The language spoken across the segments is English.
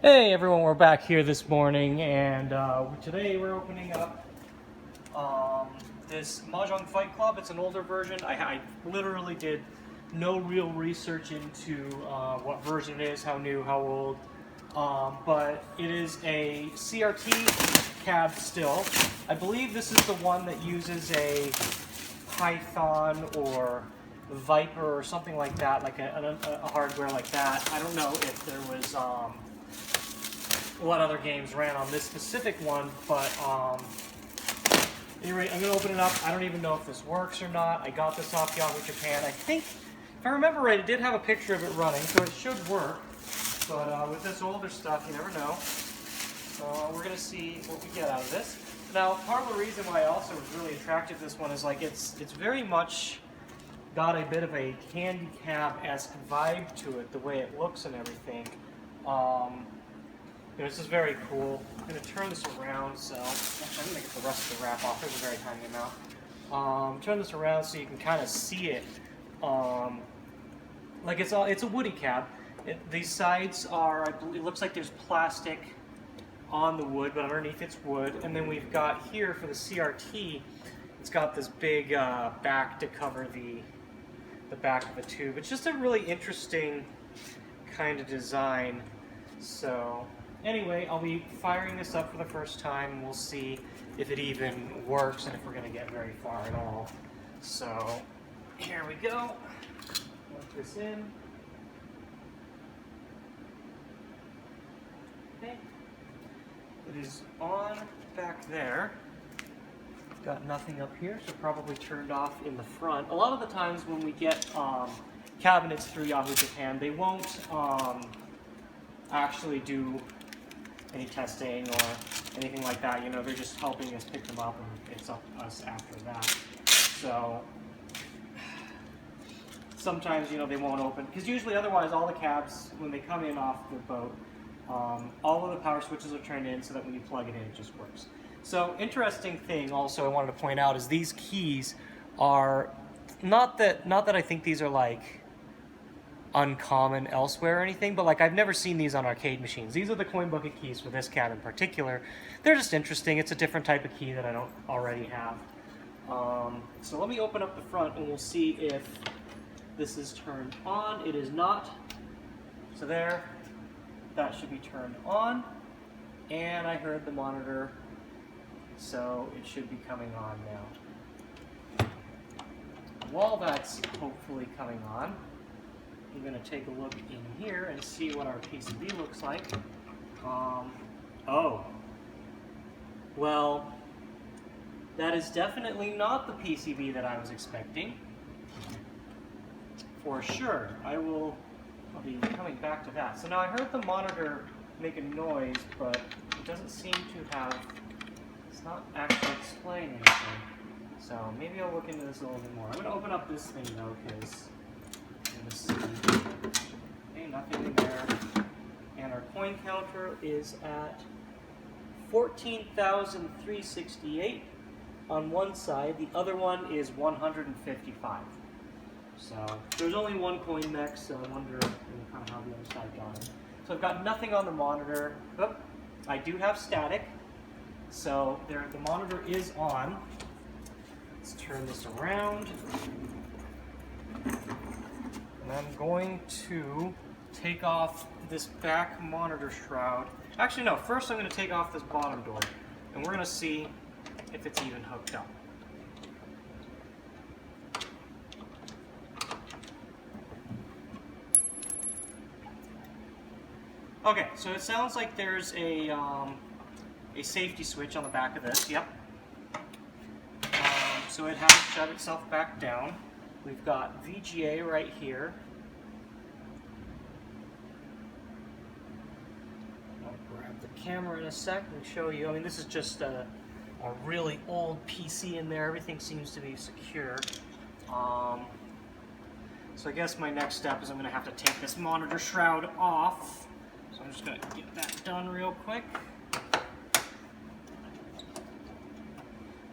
Hey everyone, we're back here this morning, and today we're opening up this Mahjong Fight Club. It's an older version. I literally did no real research into what version it is, how new, how old, but it is a CRT cab still. I believe this is the one that uses a Python or Viper or something like that, like a hardware like that. I don't know if there was what other games ran on this specific one, but anyway, I'm going to open it up. I don't even know if this works or not. I got this off Yahoo Japan. I think, if I remember right, it did have a picture of it running, so it should work. But with this older stuff, you never know. So we're going to see what we get out of this. Now, part of the reason why I also was really attracted to this one is like it's very much got a bit of a candy cab-esque vibe to it, the way it looks and everything. This is very cool. I'm going to turn this around, so I'm going to get the rest of the wrap off. There's a very tiny amount. Turn this around so you can kind of see it. Like it's a woody cab. These sides are, it looks like there's plastic on the wood, but underneath it's wood. And then we've got here for the CRT, it's got this big back to cover the back of the tube. It's just a really interesting kind of design. So anyway, I'll be firing this up for the first time, and we'll see if it even works and if we're going to get very far at all. So here we go. Plug this in. Okay. It is on back there. Got nothing up here, so probably turned off in the front. A lot of the times when we get cabinets through Yahoo Japan, they won't actually do any testing or anything like that. You know, they're just helping us pick them up, and it's up to us after that. So sometimes, you know, they won't open, because usually otherwise all the cabs, when they come in off the boat, all of the power switches are turned in so that when you plug it in, it just works. So interesting thing also I wanted to point out is these keys are not that I think these are like uncommon elsewhere or anything, but like I've never seen these on arcade machines. These are the coin bucket keys for this cab in particular. They're just interesting. It's a different type of key that I don't already have. So let me open up the front and we'll see if this is turned on. It is not. So there, that should be turned on. And I heard the monitor, so it should be coming on now. While that's hopefully coming on, I'm going to take a look in here and see what our PCB looks like. Oh. Well, that is definitely not the PCB that I was expecting. For sure. I'll be coming back to that. So now I heard the monitor make a noise, but it doesn't seem to have, it's not actually displaying anything. So maybe I'll look into this a little bit more. I'm going to open up this thing though, because okay, nothing in there. And our coin counter is at 14,368 on one side. The other one is 155. So there's only one coin next, so I wonder kind of how the other side got it. So I've got nothing on the monitor. Oh, I do have static. So there, the monitor is on. Let's turn this around. And I'm going to take off this back monitor shroud. Actually, no, first I'm going to take off this bottom door, and we're going to see if it's even hooked up. Okay, so it sounds like there's a safety switch on the back of this, yep. So it has shut itself back down. We've got VGA right here. I'll grab the camera in a sec and show you. I mean, this is just a really old PC in there. Everything seems to be secure. So I guess my next step is I'm going to have to take this monitor shroud off. So I'm just going to get that done real quick.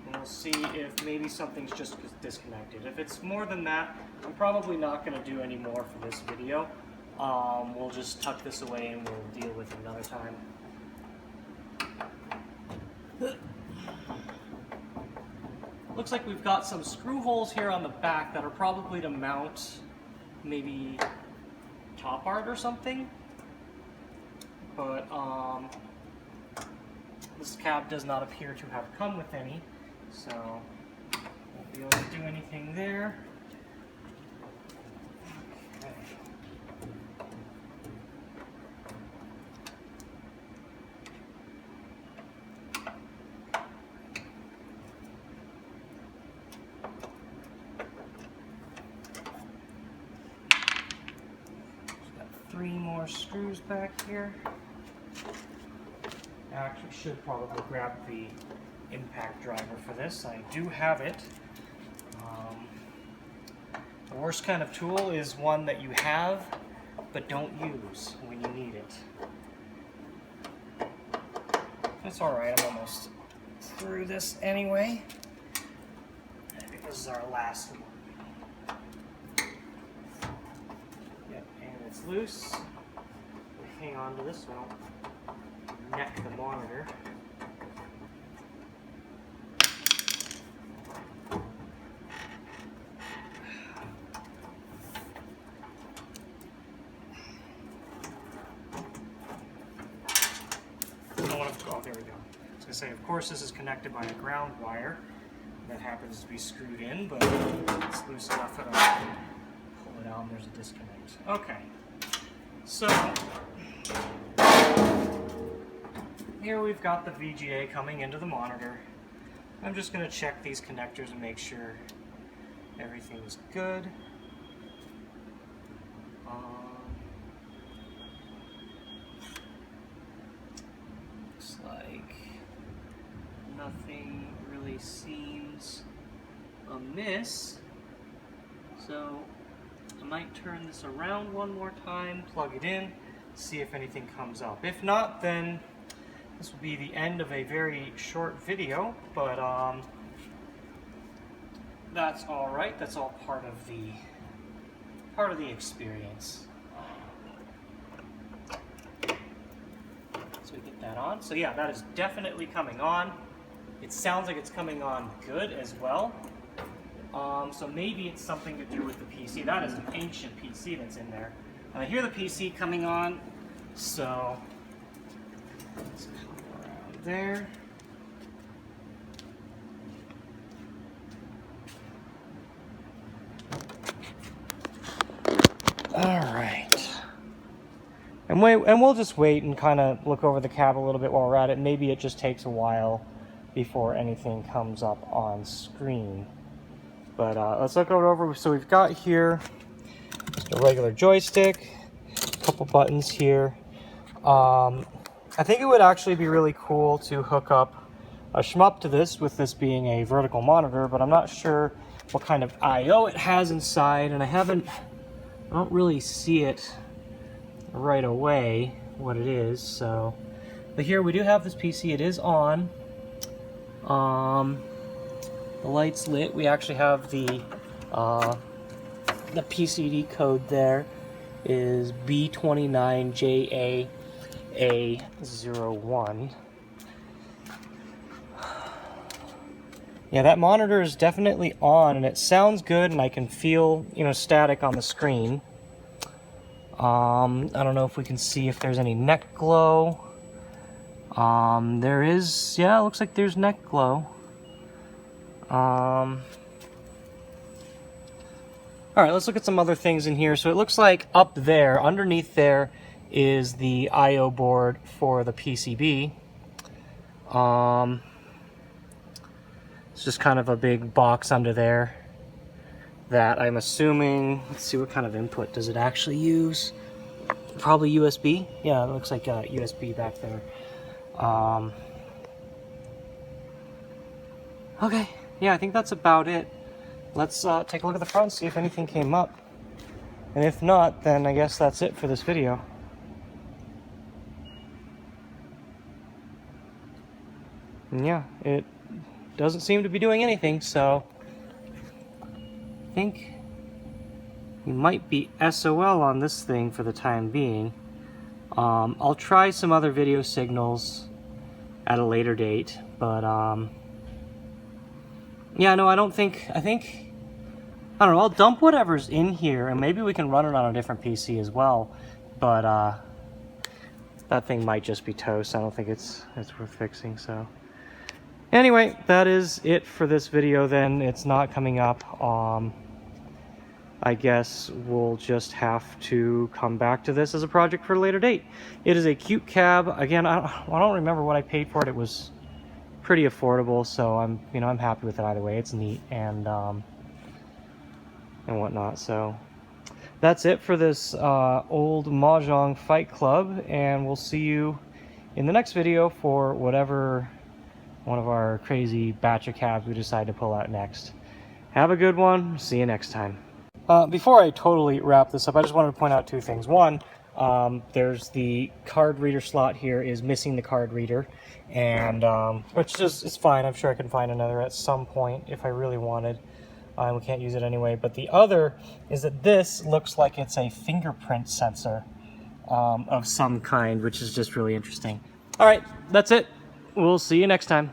And we'll see if maybe something's just disconnected. If it's more than that, I'm probably not going to do any more for this video. We'll just tuck this away and we'll deal with it another time. looks like we've got some screw holes here on the back that are probably to mount maybe top art or something. But this cab does not appear to have come with any, so won't be able to do anything there. Okay. Three more screws back here. I actually should probably grab the impact driver for this. I do have it. The worst kind of tool is one that you have but don't use when you need it. That's alright, I'm almost through this anyway. I think this is our last one. Yep, and it's loose. Hang on to this one. Neck the monitor. Oh, there we go. I was going to say, of course, this is connected by a ground wire that happens to be screwed in, but it's loose enough that I can pull it out and there's a disconnect. Okay, so here we've got the VGA coming into the monitor. I'm just going to check these connectors and make sure everything's good. Looks like nothing really seems amiss. So I might turn this around one more time, plug it in, see if anything comes up. If not, then this will be the end of a very short video, but that's all right. That's all part of the experience. So we get that on. So yeah, that is definitely coming on. It sounds like it's coming on good as well. So maybe it's something to do with the PC. That is an ancient PC that's in there. And I hear the PC coming on, so let's come around there. All right. And we'll just wait and kind of look over the cab a little bit while we're at it. Maybe it just takes a while before anything comes up on screen. But let's look it over. So we've got here just a regular joystick, a couple buttons here. I think it would actually be really cool to hook up a shmup to this, with this being a vertical monitor, but I'm not sure what kind of I/O it has inside, and I don't really see it right away what it is. So, but here we do have this PC. It is on. The light's lit. We actually have the PCD code there is B29JAA01. Yeah, that monitor is definitely on, and it sounds good, and I can feel, static on the screen. I don't know if we can see if there's any neck glow. There is, yeah, it looks like there's neck glow. Alright, let's look at some other things in here. So it looks like up there, underneath there, is the I/O board for the PCB. It's just kind of a big box under there that I'm assuming, let's see, what kind of input does it actually use? Probably USB. Yeah, it looks like USB back there. Okay, yeah, I think that's about it. Let's take a look at the front, see if anything came up. And if not, then I guess that's it for this video. And yeah, it doesn't seem to be doing anything, so I think we might be SOL on this thing for the time being. I'll try some other video signals at a later date, but Yeah, no, I think, I don't know, I'll dump whatever's in here, and maybe we can run it on a different PC as well, but that thing might just be toast. I don't think it's worth fixing, so. Anyway, that is it for this video then. It's not coming up. I guess we'll just have to come back to this as a project for a later date. It is a cute cab. Again, I don't remember what I paid for it. It was pretty affordable, so I'm happy with it either way. It's neat and whatnot. So that's it for this old Mahjong Fight Club, and we'll see you in the next video for whatever one of our crazy batch of cabs we decide to pull out next. Have a good one. See you next time. Before I totally wrap this up, I just wanted to point out two things. One, there's the card reader slot here is missing the card reader, and which is it's fine. I'm sure I can find another at some point if I really wanted. We can't use it anyway. But the other is that this looks like it's a fingerprint sensor of some kind, which is just really interesting. All right, that's it. We'll see you next time.